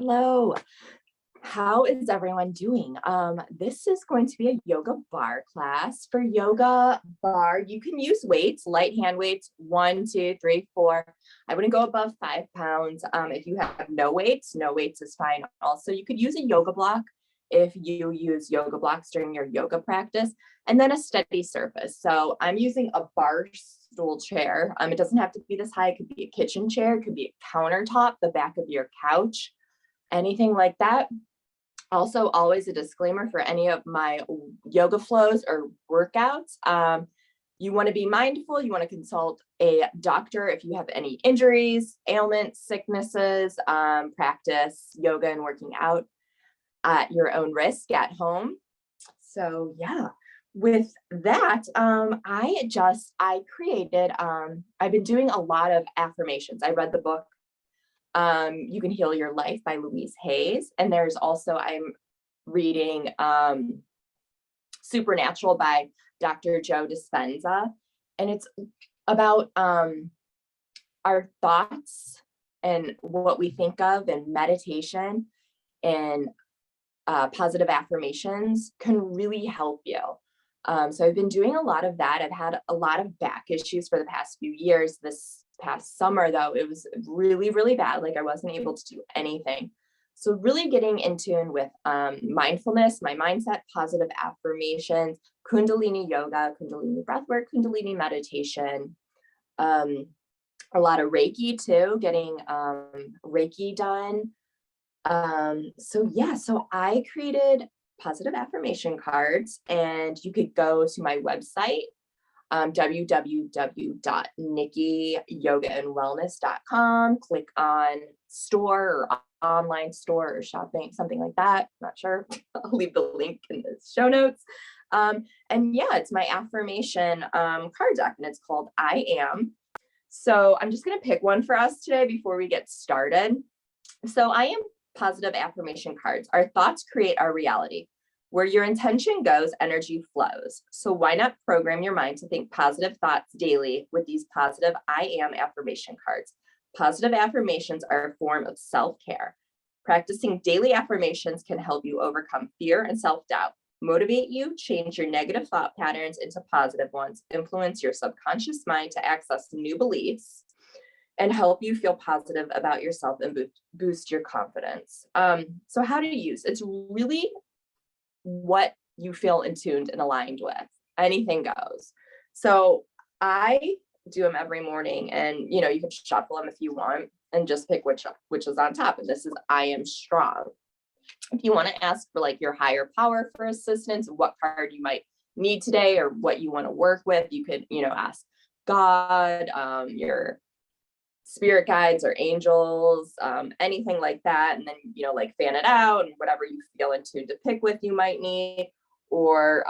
Hello. How is everyone doing? This is going to be a yoga bar class. For yoga bar, you can use weights, light hand weights, 1, 2, 3, 4. I wouldn't go above 5 pounds. If you have no weights is fine. Also, you could use a yoga block if you use yoga blocks during your yoga practice, and then a steady surface. So I'm using a bar stool chair. It doesn't have to be this high. It could be a kitchen chair. It could be a countertop, the back of your couch, anything like that. Also, always a disclaimer for any of my yoga flows or workouts. You want to be mindful. You want to consult a doctor if you have any injuries, ailments, sicknesses. Practice yoga and working out at your own risk at home. So yeah, with that, I created. I've been doing a lot of affirmations. I read the book You Can Heal Your Life by Louise Hayes. And there's also, I'm reading Supernatural by Dr. Joe Dispenza. And it's about our thoughts and what we think of, and meditation and positive affirmations can really help you. So I've been doing a lot of that. I've had a lot of back issues for the past few years. This past summer, though, it was really, really bad. Like I wasn't able to do anything. So really getting in tune with mindfulness, my mindset, positive affirmations, Kundalini yoga, Kundalini breathwork, Kundalini meditation, a lot of Reiki too, getting Reiki done. So I created positive affirmation cards, and you could go to my website, www.nikkiyogaandwellness.com, click on store or online store or shopping, something like that. Not sure. I'll leave the link in the show notes. And yeah, it's my affirmation card deck, and it's called I Am. So I'm just going to pick one for us today before we get started. So I Am positive affirmation cards. Our thoughts create our reality. Where your intention goes, energy flows. So why not program your mind to think positive thoughts daily with these positive I Am affirmation cards? Positive affirmations are a form of self-care. Practicing daily affirmations can help you overcome fear and self-doubt, motivate you, change your negative thought patterns into positive ones, influence your subconscious mind to access new beliefs, and help you feel positive about yourself and boost your confidence. So how to use? It's really what you feel in tuned and aligned with. Anything goes. So I do them every morning, and you can shuffle them if you want and just pick which is on top. And this is I Am Strong. If you want to ask for like your higher power for assistance, what card you might need today or what you want to work with, you could ask God, your spirit guides or angels, anything like that. And then, like fan it out, and whatever you feel in tune to pick with, you might need, or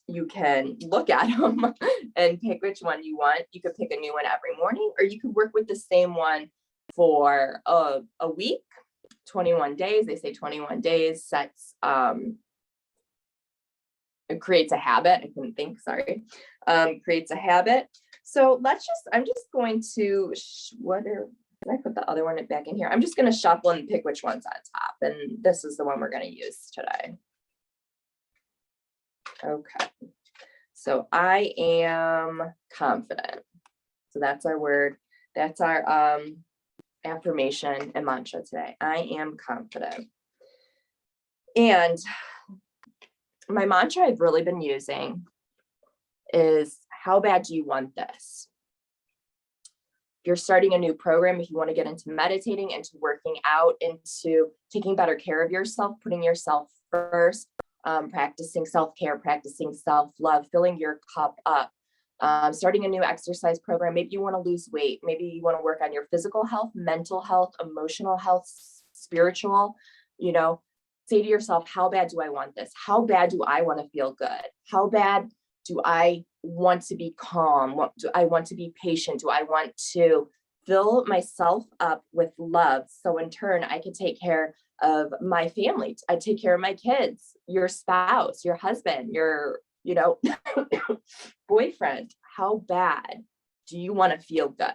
you can look at them and pick which one you want. You could pick a new one every morning, or you could work with the same one for a week, 21 days. They say 21 days sets, it creates a habit. I couldn't think, sorry. Creates a habit. So I'm just going to, did I put the other one back in here? I'm just going to shuffle and pick which one's on top. And this is the one we're going to use today. Okay. So I am confident. So that's our word. That's our affirmation and mantra today. I am confident. And my mantra I've really been using is, how bad do you want this? If you're starting a new program, if you want to get into meditating, into working out, into taking better care of yourself, putting yourself first, practicing self-care, practicing self-love, filling your cup up, starting a new exercise program. Maybe you want to lose weight. Maybe you want to work on your physical health, mental health, emotional health, spiritual, say to yourself, how bad do I want this? How bad do I want to feel good? How bad do I want to be calm? What do I want to be patient? Do I want to fill myself up with love? So in turn, I can take care of my family. I take care of my kids, your spouse, your husband, your, boyfriend. How bad do you want to feel good?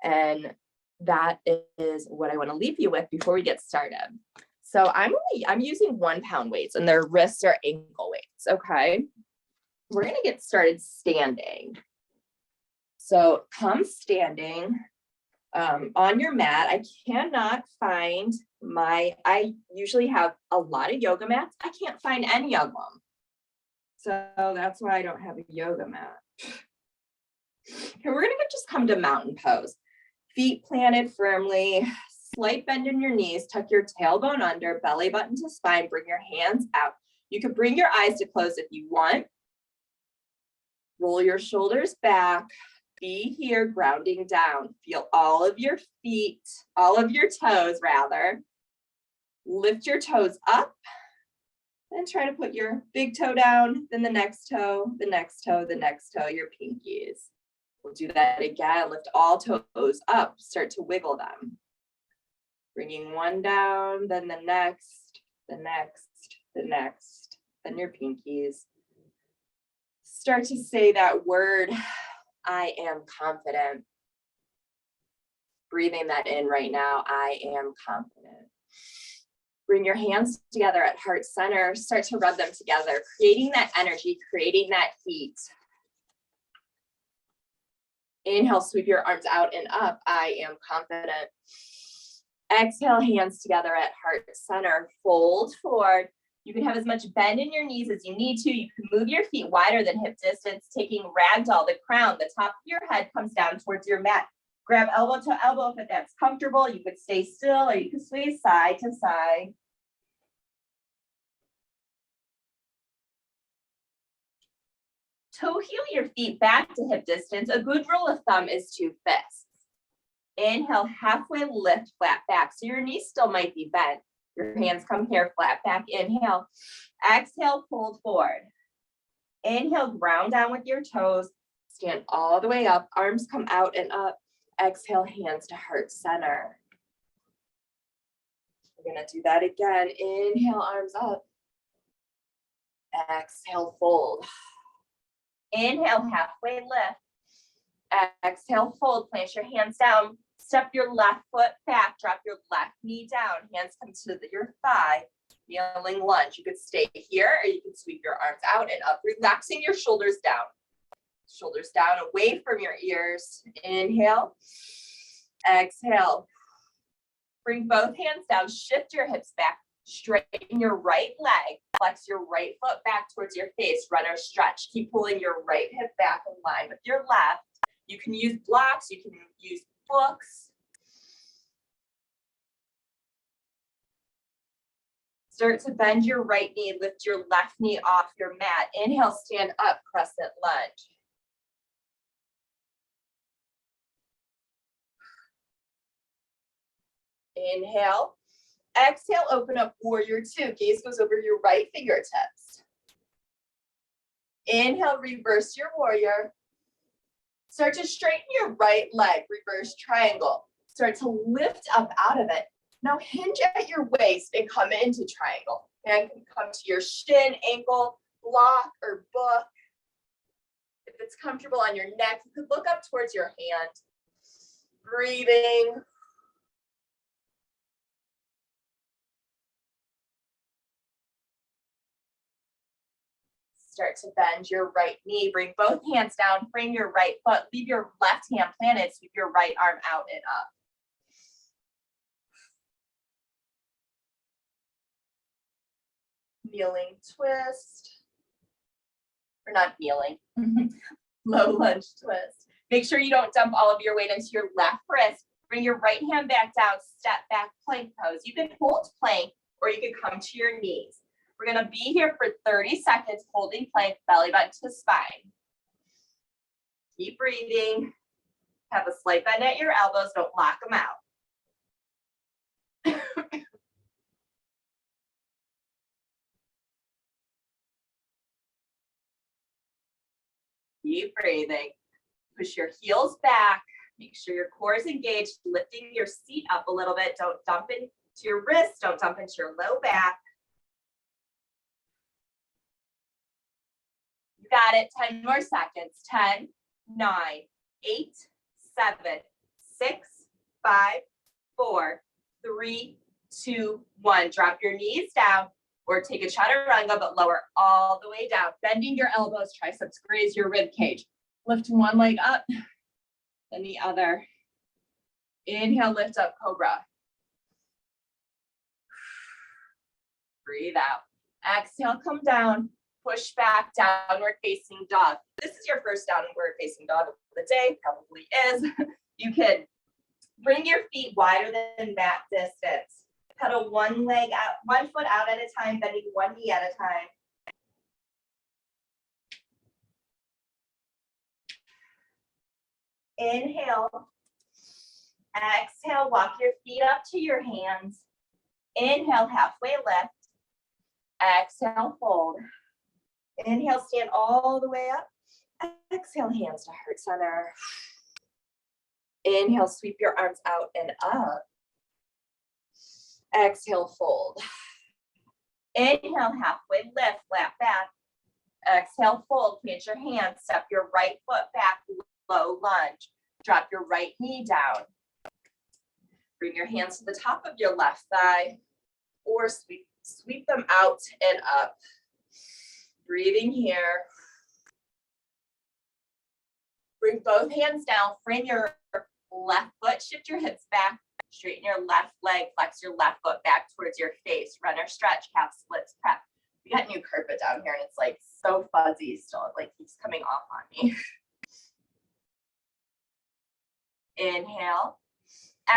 And that is what I want to leave you with before we get started. So I'm using 1 pound weights, and they're wrist or ankle weights. Okay. We're going to get started standing. So come standing on your mat. I cannot find I usually have a lot of yoga mats. I can't find any of them. So that's why I don't have a yoga mat. Okay, we're going to just come to mountain pose. Feet planted firmly, slight bend in your knees, tuck your tailbone under, belly button to spine, bring your hands out. You can bring your eyes to close if you want. Roll your shoulders back. Be here, grounding down. Feel all of your feet, all of your toes rather. Lift your toes up and try to put your big toe down, then the next toe, the next toe, the next toe, your pinkies. We'll do that again. Lift all toes up, start to wiggle them. Bringing one down, then the next, the next, the next, then your pinkies. Start to say that word, I am confident. Breathing that in right now, I am confident. Bring your hands together at heart center. Start to rub them together, creating that energy, creating that heat. Inhale, sweep your arms out and up. I am confident. Exhale, hands together at heart center. Fold forward. You can have as much bend in your knees as you need to. You can move your feet wider than hip distance, taking ragdoll, the crown, the top of your head comes down towards your mat. Grab elbow to elbow if that's comfortable. You could stay still or you could sway side to side. Toe heel your feet back to hip distance. A good rule of thumb is 2 fists. Inhale, halfway lift, flat back. So your knees still might be bent. Your hands come here, flat back. Inhale. Exhale, fold forward. Inhale, ground down with your toes. Stand all the way up. Arms come out and up. Exhale, hands to heart center. We're going to do that again. Inhale, arms up. Exhale, fold. Inhale, halfway lift. Exhale, fold. Plant your hands down. Step your left foot back. Drop your left knee down. Hands come to your thigh. Kneeling lunge. You could stay here or you can sweep your arms out and up. Relaxing your shoulders down. Shoulders down, away from your ears. Inhale. Exhale. Bring both hands down. Shift your hips back. Straighten your right leg. Flex your right foot back towards your face. Runner stretch. Keep pulling your right hip back in line with your left. You can use blocks. You can use books. Start to bend your right knee. Lift your left knee off your mat. Inhale, stand up, crescent lunge. Inhale. Exhale, open up warrior 2. Gaze goes over your right fingertips. Inhale, reverse your warrior. Start to straighten your right leg, reverse triangle. Start to lift up out of it. Now hinge at your waist and come into triangle. And can come to your shin, ankle, block, or book. If it's comfortable on your neck, you could look up towards your hand. Breathing. Start to bend your right knee. Bring both hands down. Frame your right foot. Leave your left hand planted. Sweep your right arm out and up. Kneeling twist. Or not kneeling. Low lunge twist. Make sure you don't dump all of your weight into your left wrist. Bring your right hand back down. Step back plank pose. You can hold plank or you can come to your knees. We're going to be here for 30 seconds, holding plank, belly button to spine. Keep breathing. Have a slight bend at your elbows. Don't lock them out. Keep breathing. Push your heels back. Make sure your core is engaged, lifting your seat up a little bit. Don't dump into your wrists. Don't dump into your low back. You got it. 10 more seconds. 10, 9, 8, 7, 6, 5, 4, 3, 2, 1. Drop your knees down or take a chaturanga, but lower all the way down. Bending your elbows, triceps graze your rib cage. Lift one leg up, then the other. Inhale, lift up, cobra. Breathe out. Exhale, come down. Push back, downward facing dog. This is your first downward facing dog of the day, probably is. You can bring your feet wider than mat distance. Pedal one leg out, 1 foot out at a time, bending one knee at a time. Inhale. Exhale, walk your feet up to your hands. Inhale, halfway lift. Exhale, fold. Inhale, stand all the way up. Exhale, hands to heart center. Inhale, sweep your arms out and up. Exhale, fold. Inhale, halfway lift, flat back. Exhale, fold, plant your hands, step your right foot back, low lunge. Drop your right knee down. Bring your hands to the top of your left thigh or sweep them out and up. Breathing here. Bring both hands down, frame your left foot, shift your hips back, straighten your left leg, flex your left foot back towards your face, runner stretch, calf splits, prep. We got new carpet down here and it's like so fuzzy still, it like keeps coming off on me. Inhale.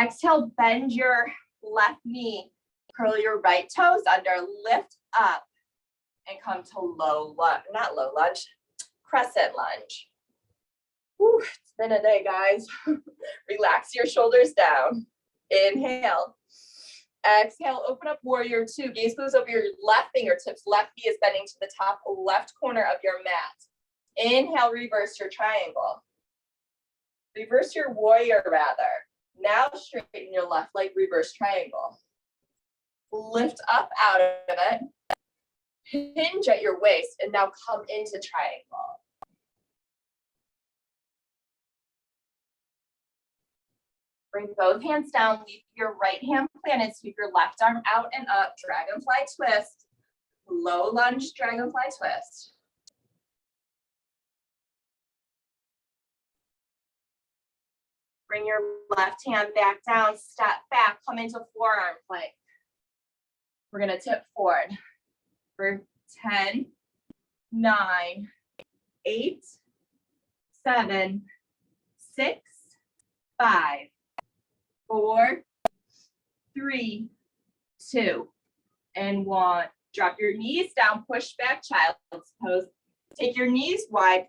Exhale, bend your left knee, curl your right toes under, lift up, and come to low lunge, not low lunge, crescent lunge. Whew, it's been a day, guys. Relax your shoulders down. Inhale. Exhale, open up warrior two. Gaze goes over your left fingertips. Left knee is bending to the top left corner of your mat. Inhale, reverse your triangle. Reverse your warrior rather. Now straighten your left leg, reverse triangle. Lift up out of it. Hinge at your waist and now come into triangle. Bring both hands down, leave your right hand planted, sweep your left arm out and up, dragonfly twist, low lunge, dragonfly twist. Bring your left hand back down, step back, come into forearm plank. We're gonna tip forward for 10, 9, 8, 7, 6, 5, 4, 3, 2, and 1. Drop your knees down, push back, child's pose. Take your knees wide,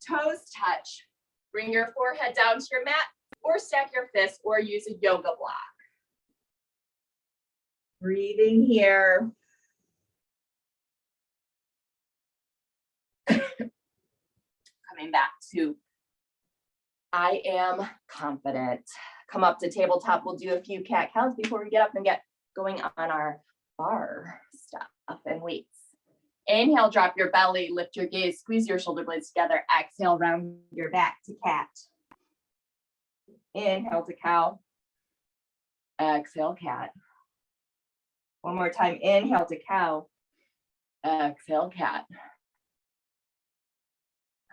toes touch. Bring your forehead down to your mat, or stack your fists, or use a yoga block. Breathing here. Coming back to I am confident. Come up to tabletop. We'll do a few cat cows before we get up and get going on our bar stuff and weights. Inhale, drop your belly, lift your gaze, squeeze your shoulder blades together. Exhale, round your back to cat. Inhale to cow. Exhale, cat. One more time. Inhale to cow. Exhale, cat.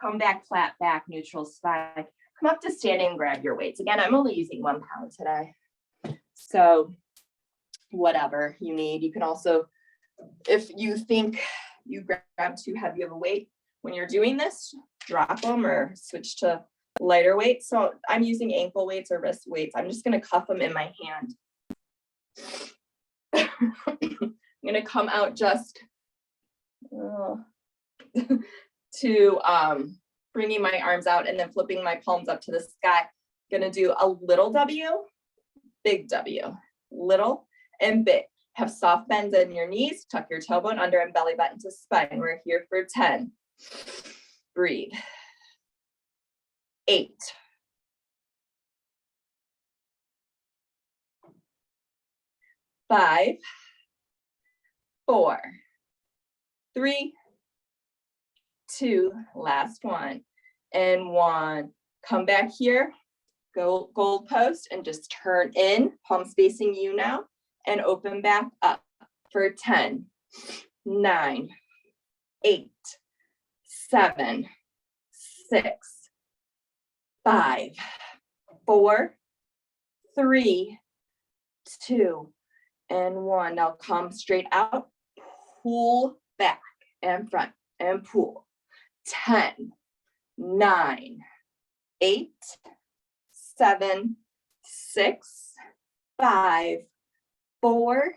Come back, flat back, neutral spine. Come up to standing and grab your weights. Again, I'm only using 1 pound today. So whatever you need. You can also, if you think you grab too heavy of a weight when you're doing this, drop them or switch to lighter weights. So I'm using ankle weights or wrist weights. I'm just going to cuff them in my hand. I'm going to come out just to bringing my arms out and then flipping my palms up to the sky. Going to do a little W, big W, little and big. Have soft bends in your knees, tuck your tailbone under and belly button to spine. We're here for 10. Breathe. 8. 5, 4, 3, 2, last one, and 1. Come back here, gold post, and just turn in, palms facing you now, and open back up for 10, 9, 8, 7, 6, 5, 4, 3, 2, and 1. Now come straight out, pull back and front and pull. 10, 9, 8, 7, 6, 5, 4,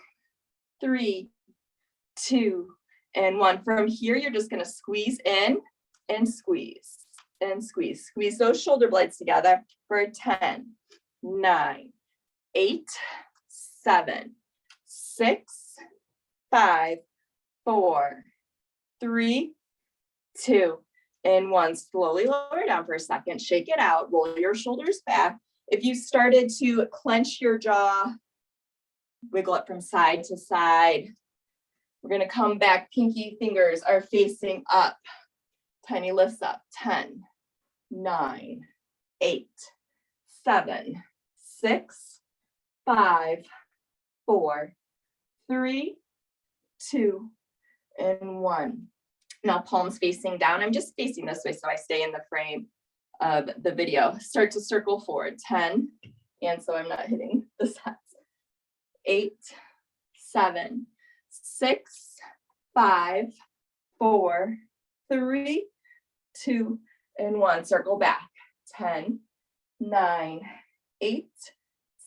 3, 2, and 1. From here, you're just going to squeeze in and squeeze and squeeze. Squeeze those shoulder blades together for 10, 9, 8, 7, 6, 5, 4, 3, 2, and 1. Slowly lower down for a second. Shake it out. Roll your shoulders back. If you started to clench your jaw, wiggle it from side to side. We're going to come back. Pinky fingers are facing up. Tiny lifts up. 10, 9, 8, 7, 6, 5, 4, 3, 2, and 1. Now palms facing down. I'm just facing this way so I stay in the frame of the video. Start to circle forward. 10, and so I'm not hitting the sets. 8, 7, 6, 5, 4, 3, 2, and 1. Circle back. 10, 9, 8,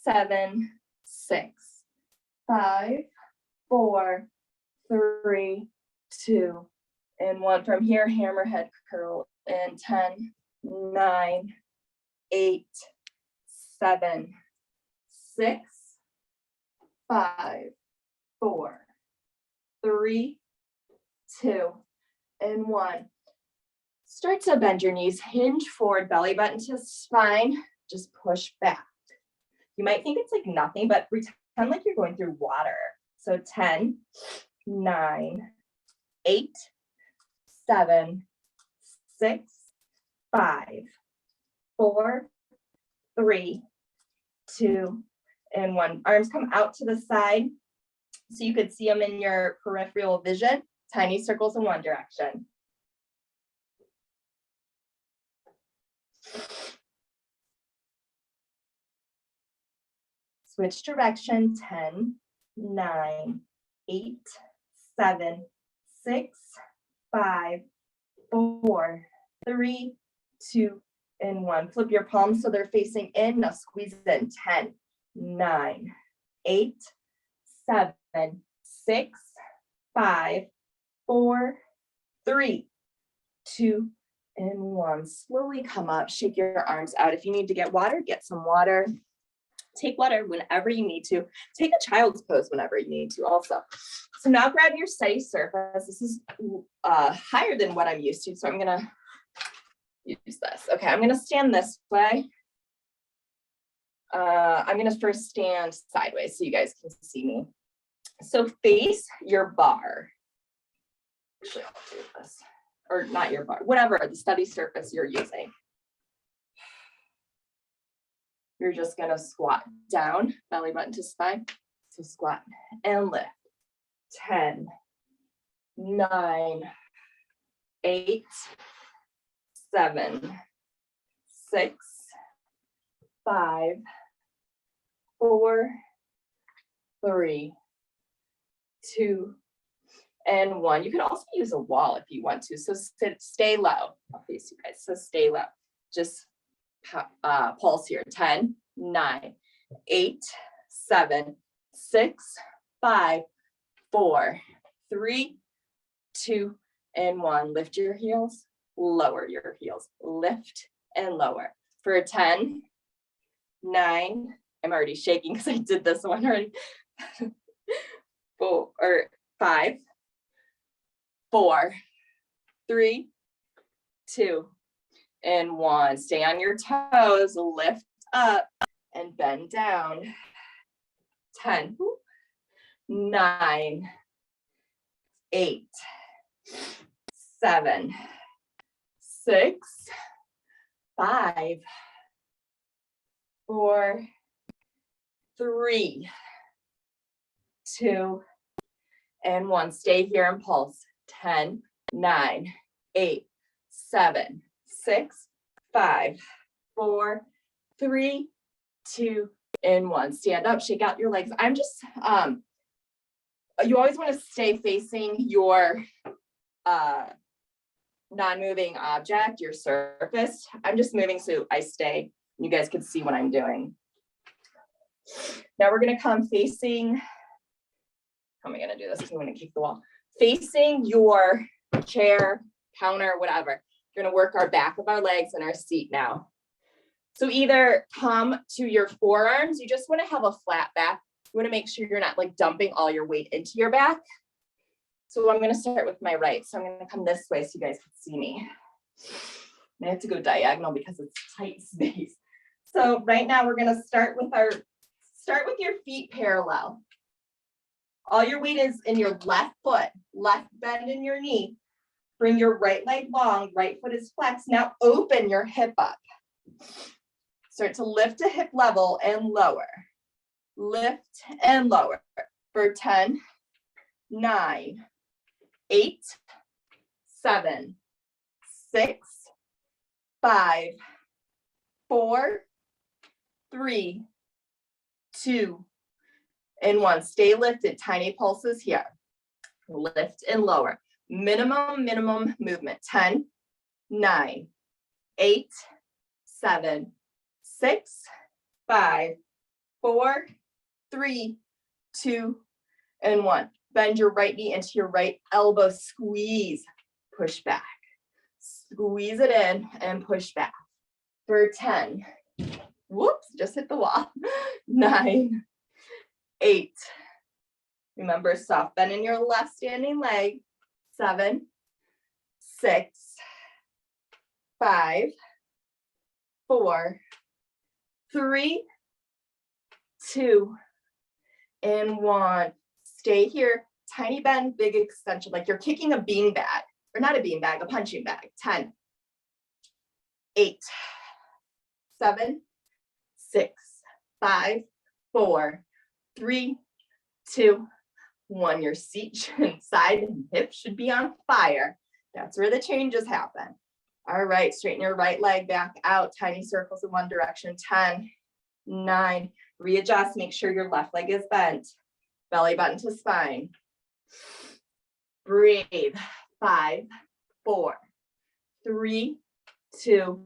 7, 6, 5, 4, 3, 2, and 1. From here, hammerhead curl in 10, 9, 8, 7, 6, 5, 4, 3, 2, and 1. Start to bend your knees, hinge forward, belly button to spine, just push back. You might think it's like nothing, but pretend like you're going through water. So 10, 9, 8, 7, 6, 5, 4, 3, 2, and 1. Arms come out to the side so you could see them in your peripheral vision. Tiny circles in one direction. Switch direction. 10, 9, 8, 7, 6, 5, 4, 3, 2, and 1. Flip your palms so they're facing in. Now squeeze in. 10, 9, 8, 7, 6, 5, 4, 3, 2, and 1. Slowly come up. Shake your arms out. If you need to get water, get some water. Take water whenever you need to. Take a child's pose whenever you need to also. So now grab your steady surface. This is higher than what I'm used to, so I'm going to use this. Okay, I'm going to stand this way. I'm going to first stand sideways so you guys can see me. So face your bar. Actually, I'll do this. Or not your bar, whatever, the steady surface you're using. You're just going to squat down, belly button to spine. So squat and lift. 10, 9, 8, 7, 6, 5, 4, 3, 2, and 1. You can also use a wall if you want to. So stay low. I'll face you guys. So stay low. Just pulse here. 10, 9, 8, 7, 6, 5, 4, 3, 2, and 1. Lift your heels, lower your heels. Lift and lower. For 10, 9, I'm already shaking because I did this one already. 5, 4, 3, 2, and 1. Stay on your toes, lift up and bend down. 10, 9, 8, 7, 6, 5, 4, 3, 2, and 1. Stay here and pulse. 10, 9, 8, 7, 6, 5, 4, 3, 2, and 1. Stand up, shake out your legs. I'm just, you always want to stay facing your non-moving object, your surface. I'm just moving so I stay. You guys can see what I'm doing. Now we're going to come facing, how am I going to do this? I'm going to kick the wall. Facing your chair, counter, whatever. We're going to work our back of our legs and our seat now. So either come to your forearms. You just want to have a flat back. You want to make sure you're not like dumping all your weight into your back. So I'm going to start with my right. So I'm going to come this way so you guys can see me. I have to go diagonal because it's tight space. So right now we're going to start with your feet parallel. All your weight is in your left foot, left bend in your knee. Bring your right leg long, right foot is flexed. Now open your hip up. Start to lift to hip level and lower. Lift and lower for 10, 9, 8, 7, 6, 5, 4, 3, 2, and 1. Stay lifted. Tiny pulses here. Lift and lower. Minimum movement. 10, 9, 8, 7, 6, 5, 4, 3, 2, and 1. Bend your right knee into your right elbow. Squeeze. Push back. Squeeze it in and push back. For 10. Whoops, just hit the wall. 9, 8. Remember, soft bend in your left standing leg. 7, 6, 5, 4, 3, 2, and 1. Stay here. Tiny bend, big extension, like you're kicking a bean bag, or not a bean bag, a punching bag. 10, 8, 7, 6, 5, 4, 3, 2, 1. Your seat, side, and hips should be on fire. That's where the changes happen. All right, straighten your right leg back out. Tiny circles in one direction. 10, 9. Readjust. Make sure your left leg is bent. Belly button to spine. Breathe. 5, 4, 3, 2,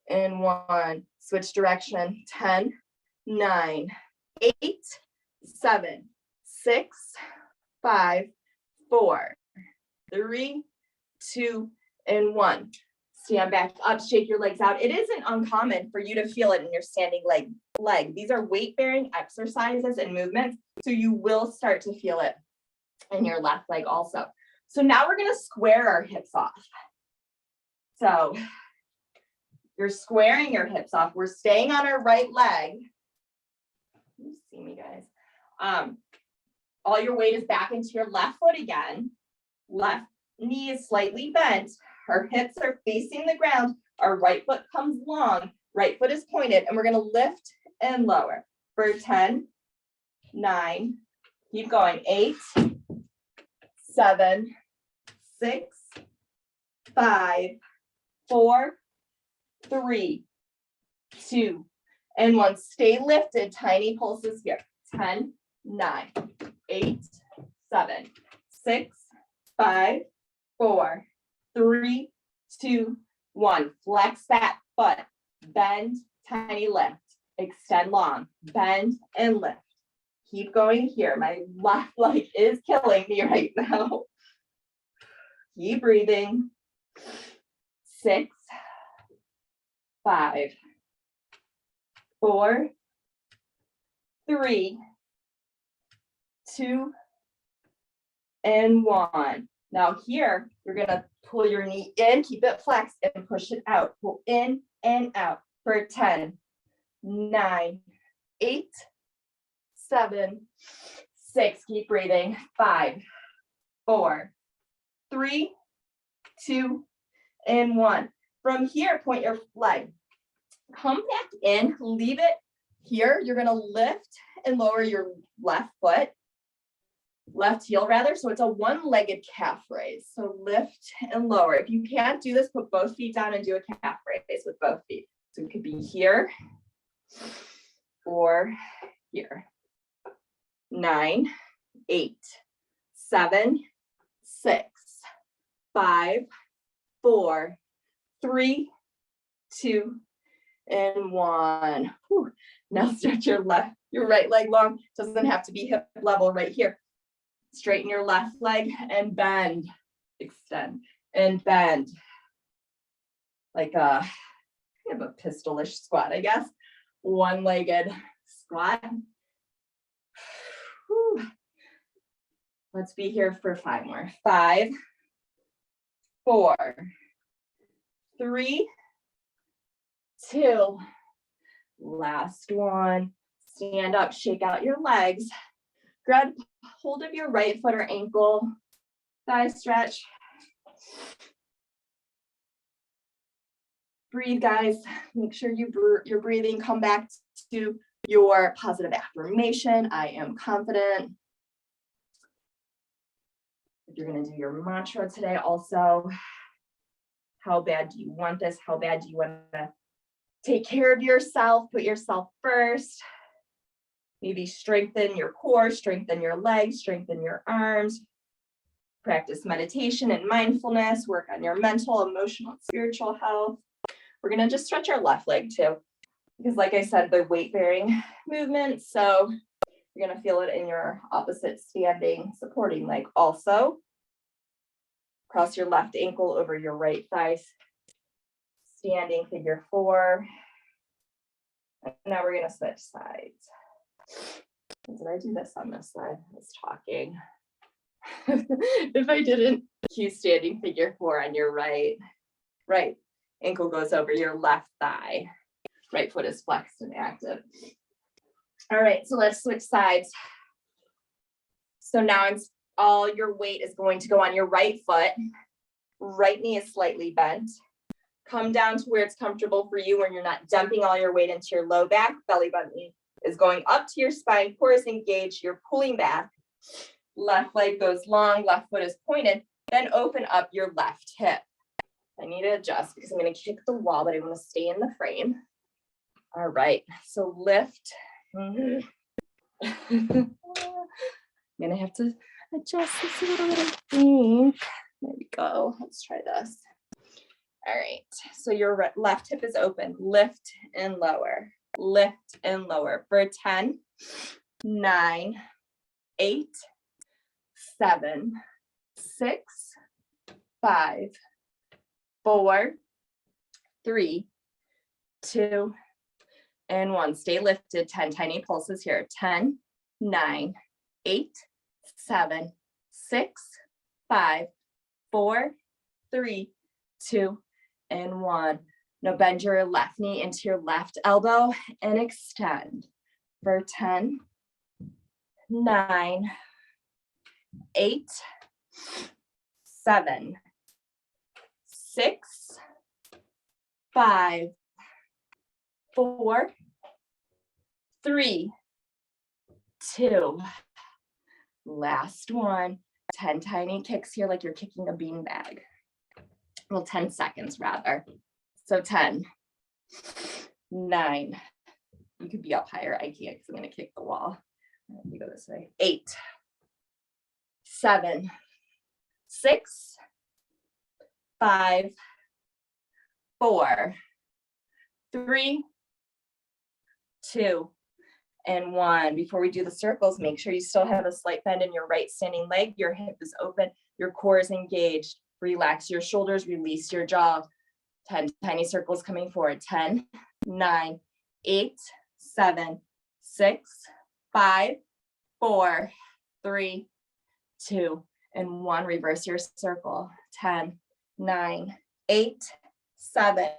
and 1. Switch direction. 10, 9, 8, 7, 6, 5, 4, 3, 2, and 1. Stand back up, shake your legs out. It isn't uncommon for you to feel it in your standing leg. These are weight-bearing exercises and movements, so you will start to feel it in your left leg also. So now we're going to square our hips off. So you're squaring your hips off. We're staying on our right leg. You see me, guys. All your weight is back into your left foot again. Left knee is slightly bent. Our hips are facing the ground. Our right foot comes long. Right foot is pointed, and we're going to lift and lower for 10, 9, keep going, 8, 7, 6, 5, 4, 3, 2, and 1. Stay lifted. Tiny pulses here. 10, 9, 8, 7, 6, 5, 4, 3, 2, 1. Flex that foot. Bend, tiny lift. Extend long. Bend and lift. Keep going here. My left leg is killing me right now. Keep breathing. 6, 5, 4, 3, 2, and 1. Now here, you're going to pull your knee in, keep it flexed, and push it out. Pull in and out for 10, 9, 8, 7, 6. Keep breathing. 5, 4, 3, 2, and 1. From here, point your leg. Come back in, leave it Here, you're gonna lift and lower your left foot, left heel rather. So it's a one-legged calf raise. So lift and lower. If you can't do this, put both feet down and do a calf raise with both feet. So it could be here or here. 9, 8, 7, 6, 5, 4, 3, 2, and 1. Whew. Now stretch your right leg long. Doesn't have to be hip level right here. Straighten your left leg and bend, extend and bend. Like a kind of a pistolish squat, I guess. One-legged squat. Whew. Let's be here for 5 more. 5, 4, 3, 2. Last one. Stand up, shake out your legs. Grab hold of your right foot or ankle. Thigh stretch. Breathe, guys. Make sure you're breathing. Come back to your positive affirmation. I am confident. If you're going to do your mantra today also, how bad do you want this? How bad do you want to take care of yourself? Put yourself first. Maybe strengthen your core, strengthen your legs, strengthen your arms. Practice meditation and mindfulness. Work on your mental, emotional, and spiritual health. We're going to just stretch our left leg too, because like I said, they're weight-bearing movements. So you're going to feel it in your opposite standing supporting leg also. Cross your left ankle over your right thigh. Standing figure 4. And now we're going to switch sides. Did I do this on this side? I was talking. If I didn't, cue standing figure 4 on your right ankle goes over your left thigh. Right foot is flexed and active. All right, so let's switch sides. So now it's all your weight is going to go on your right foot. Right knee is slightly bent. Come down to where it's comfortable for you, where you're not dumping all your weight into your low back. Belly button is going up to your spine. Core is engaged. You're pulling back. Left leg goes long. Left foot is pointed. Then open up your left hip. I need to adjust because I'm going to kick the wall, but I want to stay in the frame. All right. So lift. I'm going to have to adjust this a little bit, I think. There we go. Let's try this. All right. So your left hip is open. Lift and lower. Lift and lower for 10, 9, 8, 7, 6, 5, 4, 3, 2, and 1. Stay lifted. 10 tiny pulses here. 10, 9, 8, 7, 6, 5, 4, 3, 2, and 1. Now bend your left knee into your left elbow and extend for 10, 9, 8, 7, 6, 5, 4, 3, 2. Last one. 10 tiny kicks here like you're kicking a beanbag. Well, 10 seconds rather. So 10, 9. You could be up higher. I can't because I'm going to kick the wall. Let me go this way. 8, 7, 6, 5, 4, 3, 2, and 1. Before we do the circles, make sure you still have a slight bend in your right standing leg. Your hip is open. Your core is engaged. Relax your shoulders. Release your jaw. 10 tiny circles coming forward. 10, 9, 8, 7, 6, 5, 4, 3, 2, and 1. Reverse your circle. 10, 9, 8, 7,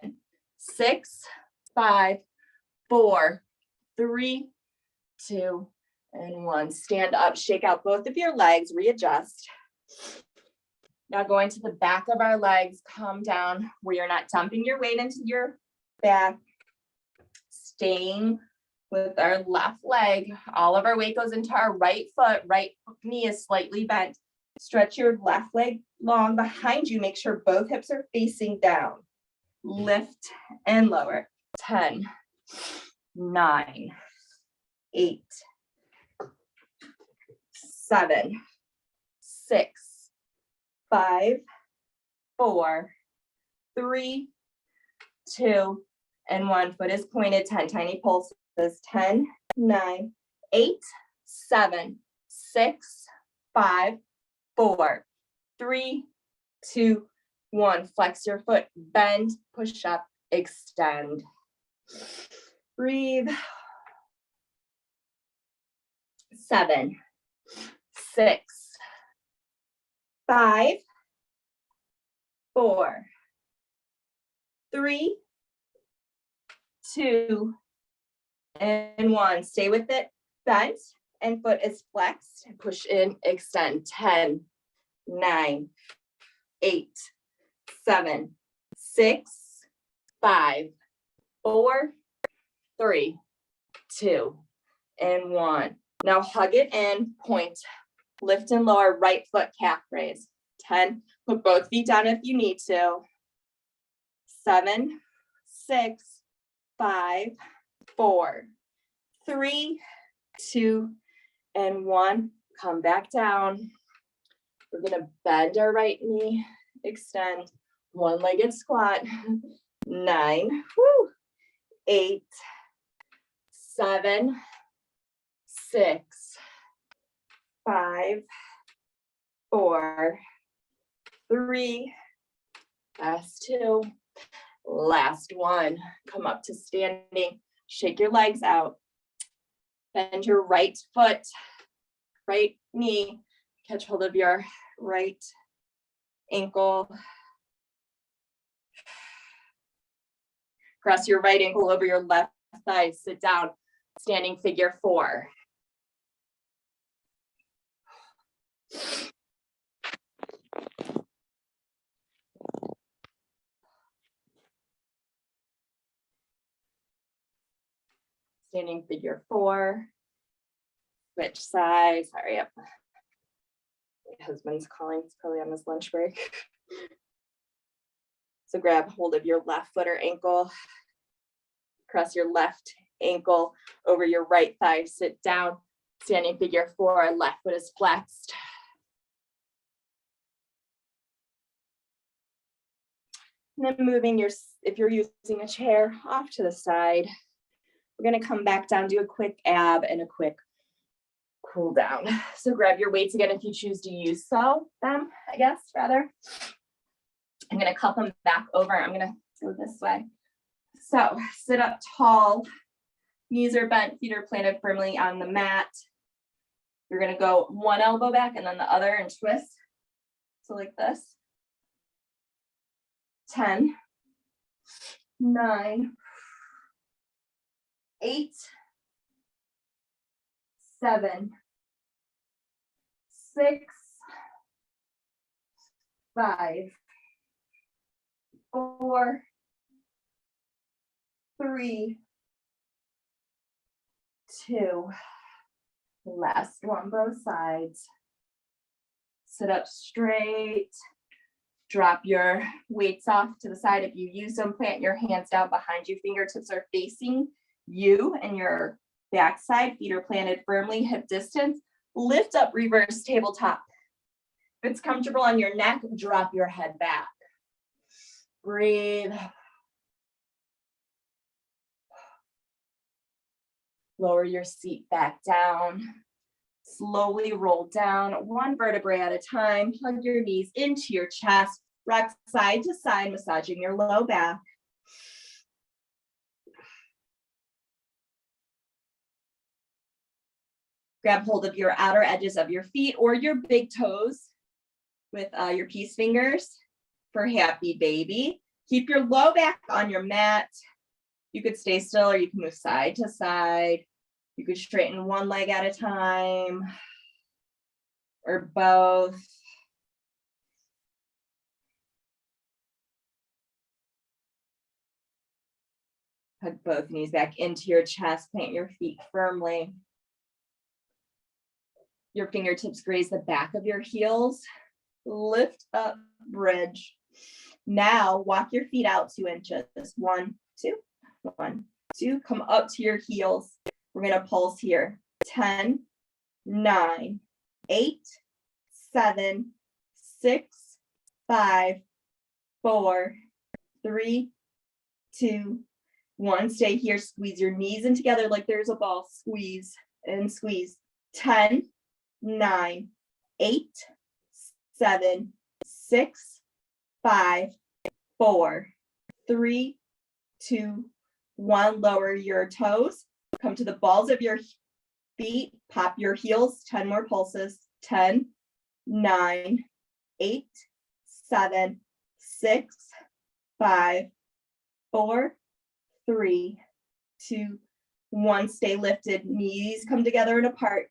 6, 5, 4, 3, 2, and 1. Stand up, shake out both of your legs, readjust. Now going to the back of our legs, come down where you're not dumping your weight into your back, staying with our left leg. All of our weight goes into our right foot. Right knee is slightly bent. Stretch your left leg long behind you. Make sure both hips are facing down. Lift and lower. 10, 9, 8, 7, 6, 5, 4, 3, 2, and 1. Foot is pointed. 10 tiny pulses. 10, 9, 8, 7, 6, 5, 4, 3, 2, 1. Flex your foot, bend, push up, extend. Breathe. 7, 6, 5, 4, 3, 2, and 1. Stay with it. Bent and foot is flexed. Push in, extend. 10, 9, 8, 7, 6, 5, 4, 3, 2, and 1. Now hug it in, point. Lift and lower, right foot calf raise. 10, put both feet down if you need to. 7, 6, 5, 4, 3, 2, and 1. Come back down. We're gonna bend our right knee, extend, one-legged squat. 9, 8, 7, 6, 5, 4, 3, last 2, last 1. Come up to standing, shake your legs out. Bend your right foot, right knee, catch hold of your right ankle. Cross your right ankle over your left thigh, sit down, standing figure 4. Standing figure 4. Switch sides. Hurry up. My husband's calling. He's probably on his lunch break. So grab hold of your left foot or ankle. Cross your left ankle over your right thigh. Sit down. Standing figure 4. Left foot is flexed. And then moving your, if you're using a chair, off to the side. We're going to come back down, do a quick ab and a quick cool down. So grab your weights again if you choose to use them, I guess, rather. I'm going to cup them back over. I'm going to go this way. So sit up tall. Knees are bent, feet are planted firmly on the mat. You're going to go one elbow back and then the other and twist. So like this. 10, 9, 8, 7, 6, 5, 4, 3, 2. Last one, both sides. Sit up straight. Drop your weights off to the side. If you use them, plant your hands down behind you. Fingertips are facing you and your backside. Feet are planted firmly, hip distance. Lift up, reverse tabletop. If it's comfortable on your neck, drop your head back. Breathe. Lower your seat back down. Slowly roll down, one vertebrae at a time. Plug your knees into your chest. Rock side to side, massaging your low back. Grab hold of your outer edges of your feet or your big toes with your peace fingers for happy baby. Keep your low back on your mat. You could stay still or you can move side to side. You could straighten one leg at a time or both. Hug both knees back into your chest, plant your feet firmly. Your fingertips graze the back of your heels. Lift up, bridge. Now walk your feet out 2 inches. 1, 2, 1, 2. Come up to your heels. We're going to pulse here. 10, 9, 8, 7, 6, 5, 4, 3, 2, 1. Stay here. Squeeze your knees in together like there's a ball. Squeeze and squeeze. 10, 9, 8, 7, 6, 5, 4, 3, 2, 1. Lower your toes. Come to the balls of your feet. Pop your heels. 10 more pulses. 10, 9, 8, 7, 6, 5, 4, 3, 2, 1. Stay lifted. Knees come together and apart.